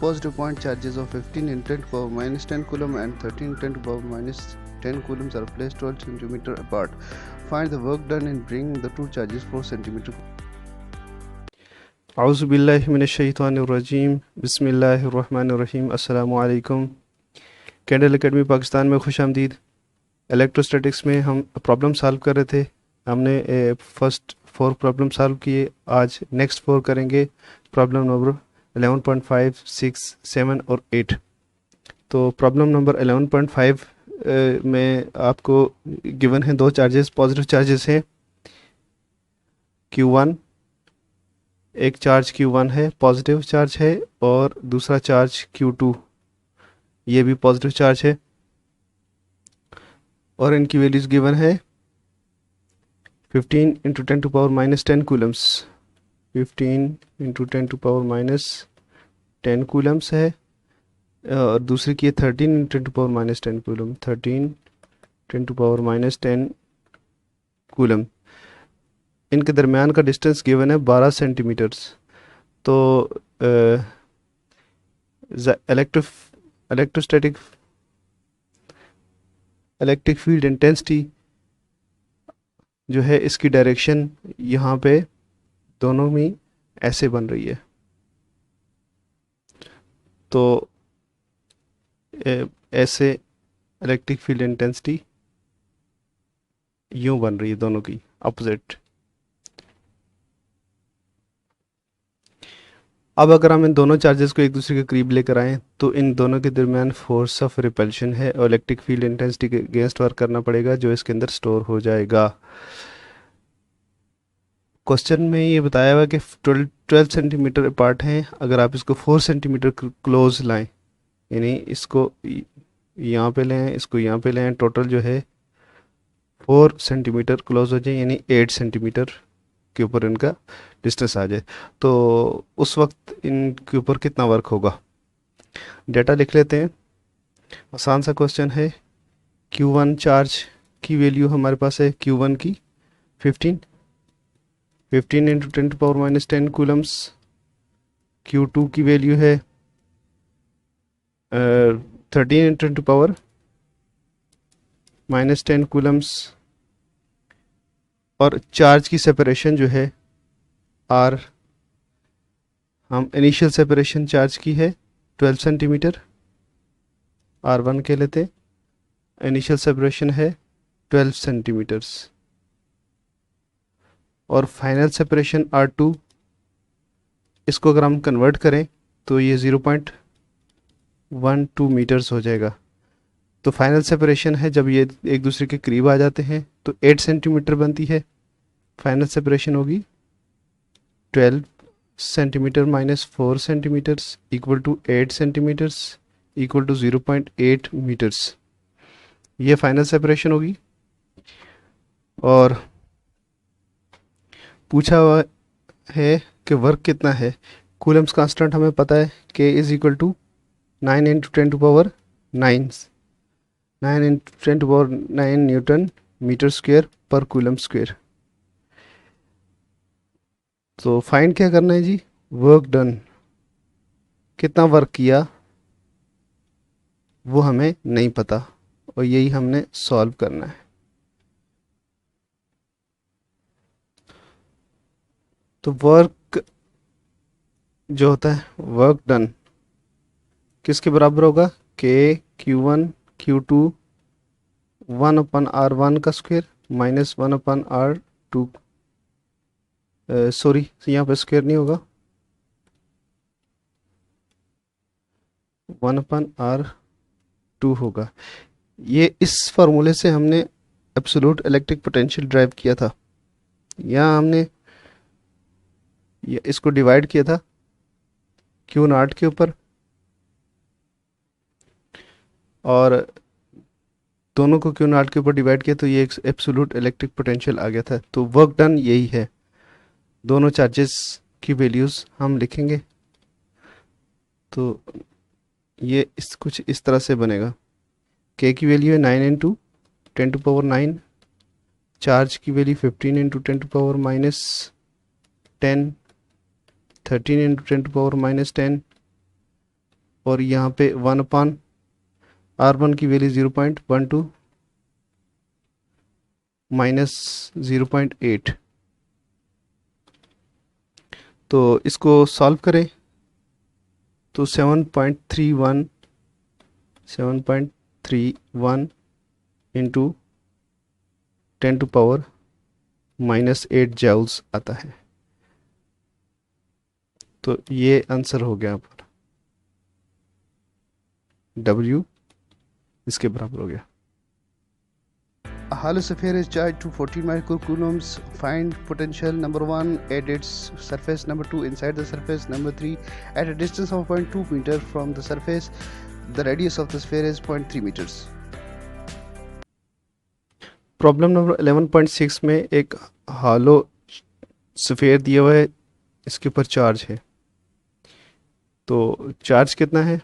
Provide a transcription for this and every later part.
positive point charges of 15 in 10 to power minus 10 coulomb and 13 in 10 to power minus 10 coulombs are placed 12 cm apart. Find the work done in bringing the two charges 4 cm. आउज़ुबिल्लाहि मिनश्शैतानिर्रजीम बिस्मिल्लाहिर्रहमानिर्रहीम अस्सलामु अलैकुम। Candle academy Pakistan में खुश आमदीद। Electrostatics में हम problem solve कर रहे थे। हमने फर्स्ट 4 प्रॉब्लम सॉल्व किए। आज नेक्स्ट 4 करेंगे, प्रॉब्लम नंबर 11.5, 6, 7 और 8। तो प्रॉब्लम नंबर 11.5 में आपको गिवन है 2 चार्जेस, पॉजिटिव चार्जेस हैं Q1, एक चार्ज Q1 है, पॉजिटिव चार्ज है, और दूसरा चार्ज Q2, ये भी पॉजिटिव चार्ज है, और इनकी वैल्यूज गिवन है 15 into 10 to power minus 10 coulombs. 15 into 10 to power minus 10 coulombs है, और दूसरी की है 13 into 10 to power minus 10 coulomb. 13 10 to power minus 10 coulomb. इनके दरमियान का डिस्टेंस गिवन है 12 सेंटीमीटर्स। तो इलेक्ट्रोस्टैटिक इलेक्ट्रिक फील्ड इंटेंसिटी जो है, इसकी डायरेक्शन यहाँ पे दोनों में ऐसे बन रही है। तो ऐसे इलेक्ट्रिक फील्ड इंटेंसिटी यूं बन रही है, दोनों की अपोजिट। अब अगर हम इन दोनों चार्जेस को एक दूसरे के करीब लेकर आएँ तो इन दोनों के दरमियान फोर्स ऑफ रिपल्शन है और इलेक्ट्रिक फील्ड इंटेंसिटी के अगेंस्ट वर्क करना पड़ेगा, जो इसके अंदर स्टोर हो जाएगा। क्वेश्चन में ये बताया हुआ कि 12 सेंटीमीटर अपार्ट हैं। अगर आप इसको 4 सेंटीमीटर क्लोज लाएं, यानी इसको यहाँ पे लें, इसको यहाँ पे लें, टोटल जो है 4 सेंटीमीटर क्लोज हो जाए, यानी 8 सेंटीमीटर के ऊपर इनका डिस्टेंस आ जाए, तो उस वक्त इनके ऊपर कितना वर्क होगा। डेटा लिख लेते हैं। आसान सा क्वेश्चन है। Q1 चार्ज की वैल्यू हमारे पास है Q1 की 15 into 10 to power minus 10 coulombs. Q2 की वैल्यू है 13 into 10 to power minus 10 coulombs, और चार्ज की सेपरेशन जो है R, हम इनिशियल सेपरेशन चार्ज की है 12 सेंटीमीटर, R1 के लेते। इनिशियल सेपरेशन है 12 सेंटीमीटर्स, और फाइनल सेपरेशन R2, इसको अगर हम कन्वर्ट करें तो ये 0.12 मीटर्स हो जाएगा। तो फाइनल सेपरेशन है, जब ये एक दूसरे के करीब आ जाते हैं तो 8 सेंटीमीटर बनती है। फाइनल सेपरेशन होगी 12 centimetre minus 4 centimetres equal to 8 centimetres equal to 0.8 metres. ये फाइनल सेपरेशन होगी। और पूछा हुआ है कि वर्क कितना है। कूलम्स कांस्टेंट हमें पता है, K is equal to 9 into 10 to power 9 into 10 to power 9 newton metre square पर कूलम स्क्वायर। तो फाइंड क्या करना है जी, वर्क डन, कितना वर्क किया वो हमें नहीं पता, और यही हमने सॉल्व करना है। तो वर्क जो होता है, वर्क डन किसके बराबर होगा, K Q1 Q2 1/R1 का स्क्वायर माइनस 1/R2, सॉरी यहाँ पे स्क्वायर नहीं होगा, 1/R2 होगा। ये इस फार्मूले से हमने एब्सोल्यूट इलेक्ट्रिक पोटेंशियल ड्राइव किया था। यहाँ हमने इसको डिवाइड किया था Q0 के ऊपर, और दोनों को Q0 के ऊपर डिवाइड किया तो ये एक एब्सोल्यूट इलेक्ट्रिक पोटेंशियल आ गया था। तो वर्क डन यही है। दोनों चार्जेस की वैल्यूज़ हम लिखेंगे, तो ये कुछ इस तरह से बनेगा। K की वैल्यू है 9 इंटू 10 टू पावर 9, चार्ज की value 15 into 10 to power minus 10, 13 into 10 to power minus 10, और यहाँ पे 1/r1 की वैल्यू 0.12 माइनस 0.8। तो इसको सॉल्व करें तो 7.31 इंटू 10⁻⁻8 जूल्स आता है। तो ये आंसर हो गया पर W इसके बराबर हो गया। A hollow sphere is charged to 14 microcoulombs. Find potential number 1 at its surface, number 2 inside the surface, number 3 at a distance of 0.2 meter from the surface. The radius of the sphere is 0.3 meters. Problem number 11.6 में एक hollow sphere दिया हुआ है, इसके ऊपर charge है। तो charge कितना है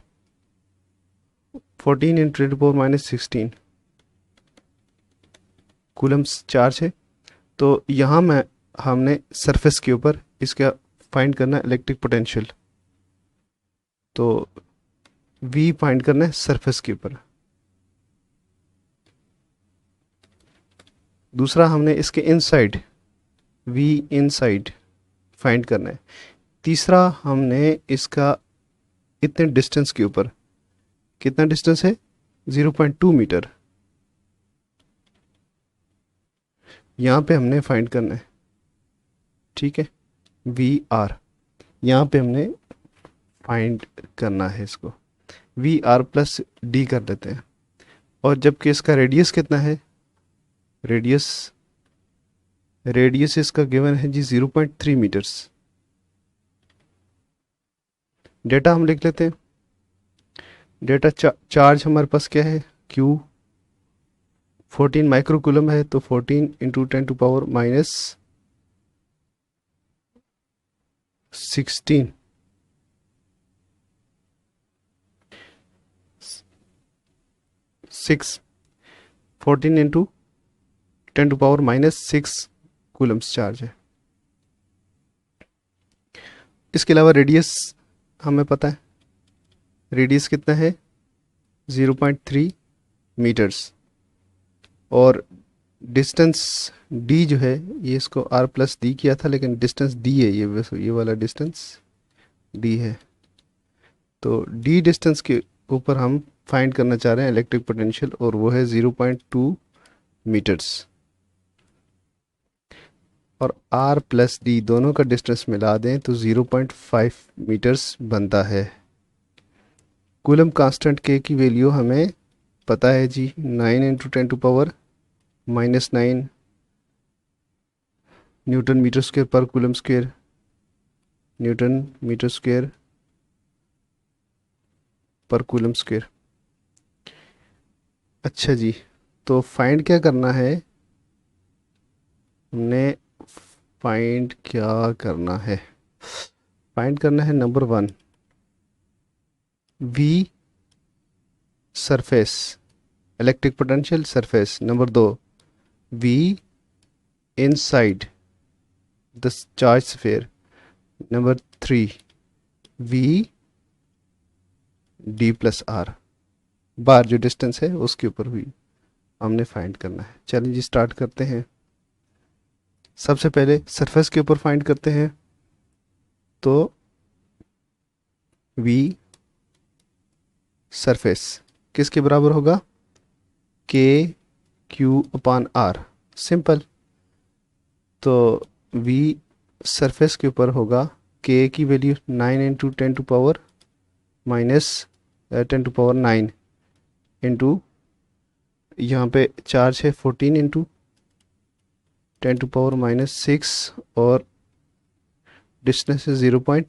14 × 10⁻⁻16 कूलम्स चार्ज है। तो यहाँ में हमने सरफेस के ऊपर इसका फाइंड करना है इलेक्ट्रिक पोटेंशियल। तो V फाइंड करना है सरफेस के ऊपर। दूसरा हमने इसके इनसाइड V इनसाइड फाइंड करना है। तीसरा हमने इसका इतने डिस्टेंस के ऊपर, कितना डिस्टेंस है 0.2 मीटर, यहाँ पे हमने फाइंड करना है। ठीक है, VR यहाँ पे हमने फाइंड करना है इसको, VR प्लस D कर लेते हैं। और जबकि इसका रेडियस कितना है, रेडियस इसका गिवन है जी 0.3 मीटर्स। डेटा हम लिख लेते हैं। डेटा चार्ज हमारे पास क्या है Q 14 माइक्रोकूलम है, तो 14 × 10⁻⁻16 14 × 10⁻⁻6 कूलम्स चार्ज है। इसके अलावा रेडियस हमें पता है, रेडियस कितना है 0.3 मीटर्स। और डिस्टेंस D जो है, ये इसको R प्लस D किया था, लेकिन डिस्टेंस D है, ये वाला डिस्टेंस D है। तो D डिस्टेंस के ऊपर हम फाइंड करना चाह रहे हैं इलेक्ट्रिक पोटेंशियल, और वो है 0.2 मीटर्स। और R प्लस D दोनों का डिस्टेंस मिला दें तो 0.5 मीटर्स बनता है। कूलम कांस्टेंट K की वैल्यू हमें पता है जी, 9 × 10⁻⁻9 न्यूटन मीटर स्क्वायर पर coulomb square, newton metre square पर कूलम स्क्वायर। अच्छा जी, तो फाइंड क्या करना है, हमने फाइंड क्या करना है, फाइंड करना है number 1 V surface electric potential surface, number 2 V inside the charge sphere, number 3 V D plus R बार जो डिस्टेंस है उसके ऊपर भी हमने फाइंड करना है। चलिए जी स्टार्ट करते हैं। सबसे पहले सरफेस के ऊपर फाइंड करते हैं। तो V सरफेस किसके बराबर होगा, KQ/R, सिंपल। तो V सरफेस के ऊपर होगा, K की वैल्यू 9 × 10⁻⁹ इंटू यहाँ पे चार्ज है 14 × 10⁻⁻6 और डिस्टेंस है 0.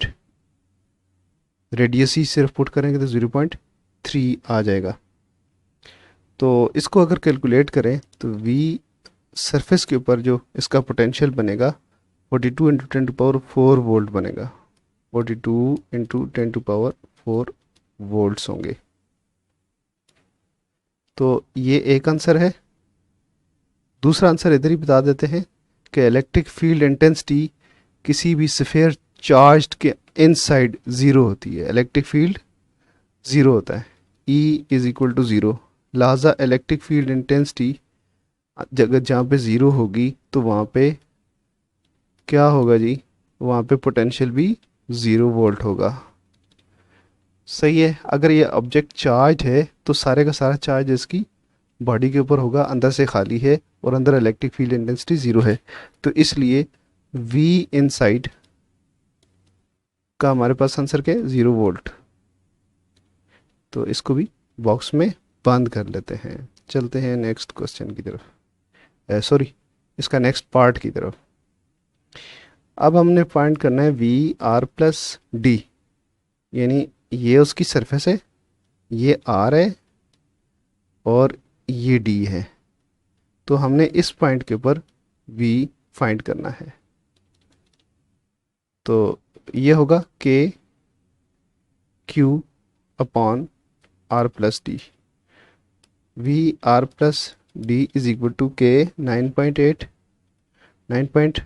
रेडियस ही सिर्फ पुट करेंगे तो 0.3 आ जाएगा। तो इसको अगर कैलकुलेट करें तो V सरफेस के ऊपर जो इसका पोटेंशियल बनेगा 42 × 10⁴ वोल्ट बनेगा, 42 × 10⁴ वोल्ट्स होंगे। तो ये एक आंसर है। दूसरा आंसर इधर ही बता देते हैं कि इलेक्ट्रिक फील्ड इंटेंसिटी किसी भी स्फीयर चार्ज्ड के इनसाइड 0 होती है। इलेक्ट्रिक फील्ड ज़ीरो होता है, E is equal to zero. लिहाजा इलेक्ट्रिक फील्ड इंटेंसिटी जगह जहाँ पे ज़ीरो होगी तो वहाँ पे क्या होगा जी, वहाँ पे पोटेंशियल भी 0 वोल्ट होगा। सही है। अगर ये ऑब्जेक्ट चार्ज है तो सारे का सारा चार्ज इसकी बॉडी के ऊपर होगा, अंदर से खाली है और अंदर इलेक्ट्रिक फील्ड इंटेंसिटी 0 है, तो इसलिए V इनसाइड का हमारे पास आंसर क्या है, 0 वोल्ट। तो इसको भी बॉक्स में बंद कर लेते हैं। चलते हैं नेक्स्ट क्वेश्चन की तरफ, सॉरी इसका नेक्स्ट पार्ट की तरफ। अब हमने फाइंड करना है वी आर प्लस डी, यानी ये उसकी सरफेस है, ये आर है और ये डी है। तो हमने इस पॉइंट के ऊपर वी फाइंड करना है। तो ये होगा K Q upon R plus D. V R plus D is equal to K 9.8 9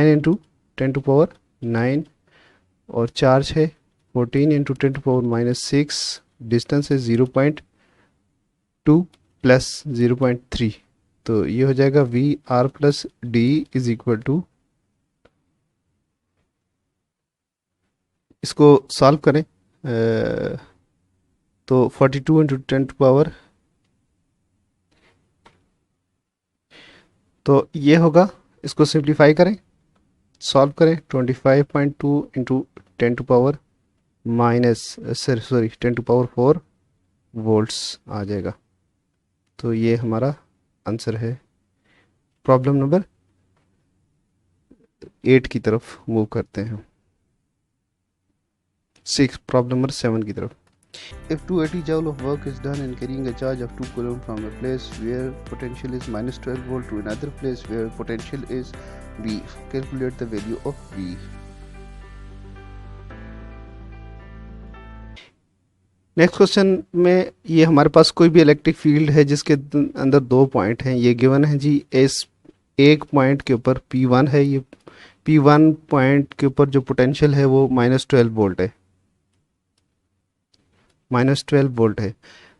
into 10⁻⁹ और चार्ज है 14 इंटू 10⁻⁻⁶। डिस्टेंस है 0.2 प्लस 0.3। तो ये हो जाएगा V R plus D is equal to, इसको सॉल्व करें तो 42 इंटू 10⁻, तो ये होगा, इसको सिंप्लीफाई करें, सॉल्व करें, 25.2 इंटू 10⁻⁻4 वोल्ट्स आ जाएगा। तो ये हमारा आंसर है। प्रॉब्लम नंबर 8 की तरफ मूव करते हैं, 6 प्रॉब्लम नंबर 7 की तरफ। If 280 joule of work is done in carrying a charge of 2 coulomb from a place where potential is minus 12 volt to another place where potential is V, calculate the value of V. Next question में ये हमारे पास कोई भी electric field है जिसके अंदर दो point हैं, ये गिवन है जी। इस एक पॉइंट के ऊपर P1 है, ये P1 पॉइंट के ऊपर जो पोटेंशियल है वो -12 वोल्ट है, -12 वोल्ट है।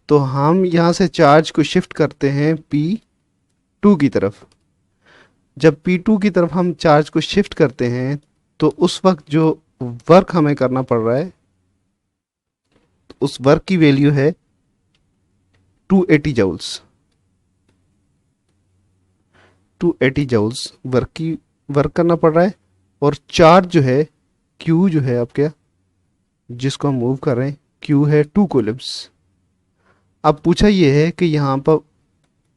तो हम यहाँ से चार्ज को शिफ्ट करते हैं P2 की तरफ। जब P2 की तरफ हम चार्ज को शिफ्ट करते हैं तो उस वक्त जो वर्क हमें करना पड़ रहा है, उस वर्क की वैल्यू है 280 जूल्स। 280 जूल्स वर्क करना पड़ रहा है। और चार्ज जो है Q जो है आपके, जिसको हम मूव कर रहे हैं, Q है 2 कूलम्स। अब पूछा ये है कि यहाँ पर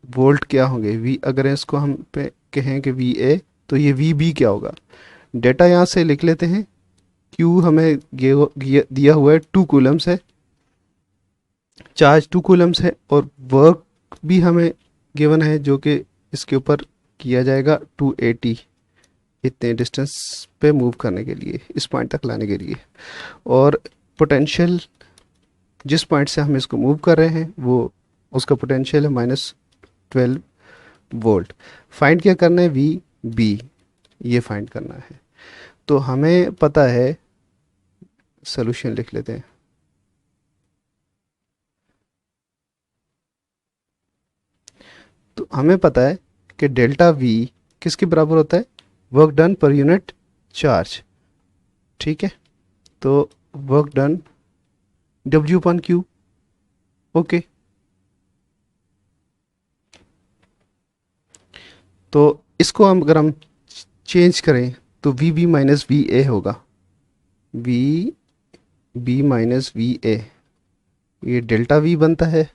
वोल्ट क्या होंगे, V अगर इसको हम पे कहें कि VA, तो ये VB क्या होगा। डेटा यहाँ से लिख लेते हैं। Q हमें दिया हुआ है 2 कूलम्स है, चार्ज 2 कूलम्स है, और वर्क भी हमें गिवन है जो कि इसके ऊपर किया जाएगा 280 इतने डिस्टेंस पे मूव करने के लिए, इस पॉइंट तक लाने के लिए। और पोटेंशियल जिस पॉइंट से हम इसको मूव कर रहे हैं वो उसका पोटेंशियल है -12 वोल्ट। फाइंड क्या करना है, VB, ये फाइंड करना है। तो हमें पता है, सॉल्यूशन लिख लेते हैं। तो हमें पता है कि डेल्टा V किसके बराबर होता है, work done per unit charge. ठीक है, तो वर्क डन W/Q। ओके, तो इसको हम अगर हम चेंज करें तो VB माइनस VA होगा, VB माइनस VA, ये डेल्टा V बनता है।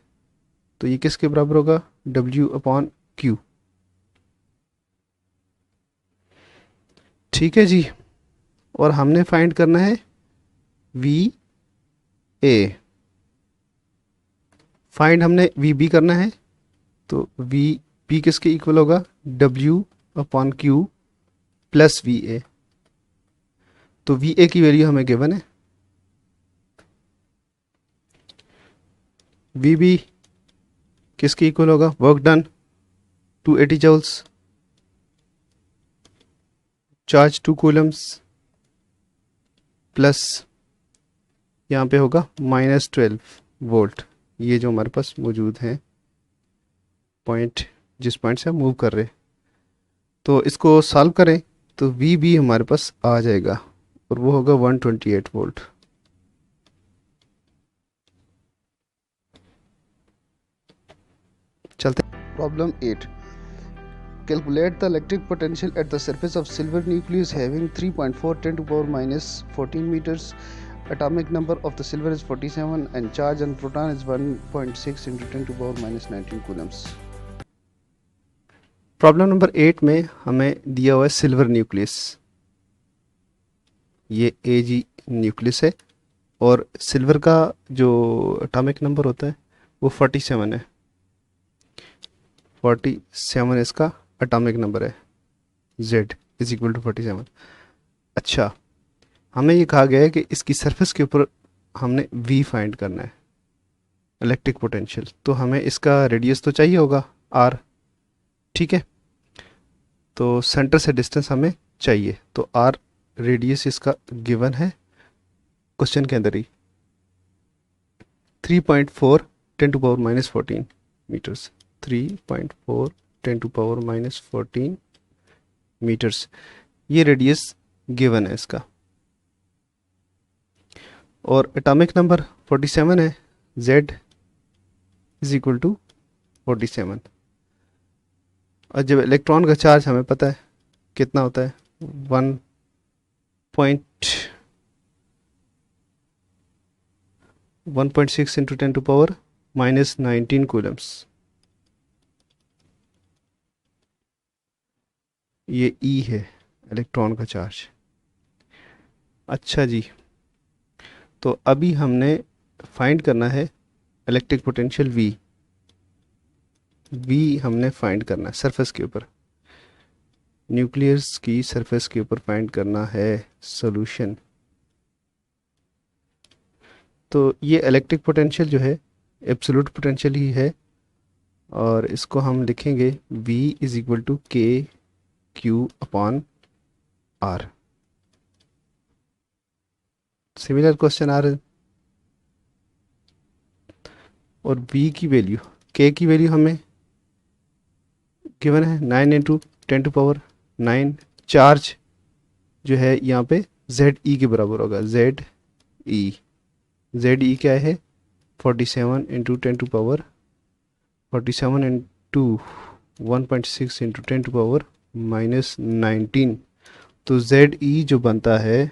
तो ये किसके बराबर होगा, W/Q। ठीक है जी। और हमने फाइंड करना है VA। फाइंड हमने VB करना है, तो VB किसके इक्वल होगा, W/Q प्लस VA। तो VA की वैल्यू हमें गिवन है। VB किसके इक्वल होगा, work done 280 joules, charge 2 coulombs, plus यहाँ पे होगा -12 वोल्ट। ये जो हमारे पास मौजूद हैं पॉइंट, जिस पॉइंट से हम मूव कर रहे हैं। तो इसको सॉल्व करें तो वी भी हमारे पास आ जाएगा और वो होगा 128 वोल्ट। चलते। Problem 8. Calculate the electric potential at the surface of silver nucleus having 3.4 10 to power minus 14 meters. Atomic number of the silver is 47 and charge on proton is 1.6 into 10 to power minus 19 coulombs. Problem number 8 में हमें दिया हुआ है silver nucleus. ये Ag nucleus है और silver का जो एटॉमिक नंबर होता है वो 47 है। 47 इसका एटॉमिक नंबर है। Z is equal to 47। अच्छा, हमें ये कहा गया है कि इसकी सरफेस के ऊपर हमने V फाइंड करना है, इलेक्ट्रिक पोटेंशियल। तो हमें इसका रेडियस तो चाहिए होगा R, ठीक है। तो सेंटर से डिस्टेंस हमें चाहिए, तो R रेडियस इसका गिवन है क्वेश्चन के अंदर ही, 3.4 10 to power minus 14 metres. 3.4 10 to power minus 14 metres, ये रेडियस गिवन है इसका। और एटॉमिक नंबर 47 है, Z इज इक्वल टू 47। और जब इलेक्ट्रॉन का चार्ज हमें पता है कितना होता है, 1.6 into 10 to power minus 19 coulombs. ये E है इलेक्ट्रॉन का चार्ज। अच्छा जी, तो अभी हमने फाइंड करना है इलेक्ट्रिक पोटेंशियल V। हमने फाइंड करना है सरफेस के ऊपर, न्यूक्लियस की सरफेस के ऊपर फाइंड करना है सॉल्यूशन। तो ये इलेक्ट्रिक पोटेंशियल जो है एब्सोल्यूट पोटेंशियल ही है और इसको हम लिखेंगे V is equal to KQ upon R। Similar question आ रहे हैं। और V की वैल्यू, K की वैल्यू हमें गिवन है 9 इंटू 10 टू पावर 9। चार्ज जो है यहाँ पे ZE के बराबर होगा, ZE क्या है 47 into 10 to power 47 into 1.6 into 10 to power minus 19। तो ZE जो बनता है,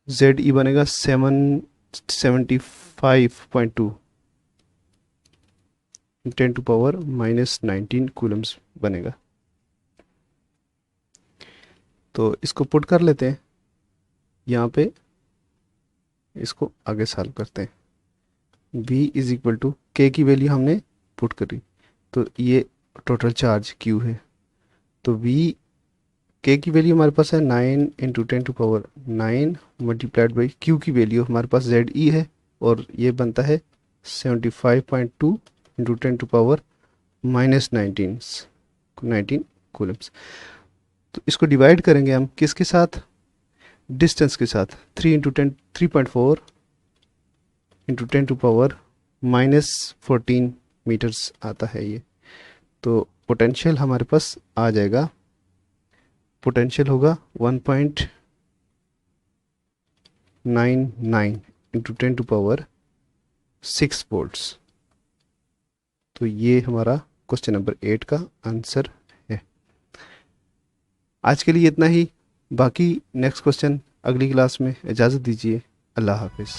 ZE बनेगा 775.2 10 टू पावर माइनस 19 कूलम्स बनेगा। तो इसको पुट कर लेते हैं यहाँ पे, इसको आगे सॉल्व करते हैं। V is equal to K की वैल्यू हमने पुट करी, तो ये टोटल चार्ज Q है। तो K की वैल्यू हमारे पास है 9 into 10 to power 9 multiplied by Q की वैल्यू हमारे पास ZE है और ये बनता है 75.2 into 10 to power minus 19 coulombs. तो इसको डिवाइड करेंगे हम किसके साथ, डिस्टेंस के साथ। 3.4 into 10 to power minus 14 metres आता है ये। तो पोटेंशियल हमारे पास आ जाएगा, पोटेंशियल होगा 1.99 इंटू 10 टू पावर 6 वोल्ट्स। तो ये हमारा क्वेश्चन नंबर 8 का आंसर है। आज के लिए इतना ही, बाकी नेक्स्ट क्वेश्चन अगली क्लास में। इजाज़त दीजिए, अल्लाह हाफिज़।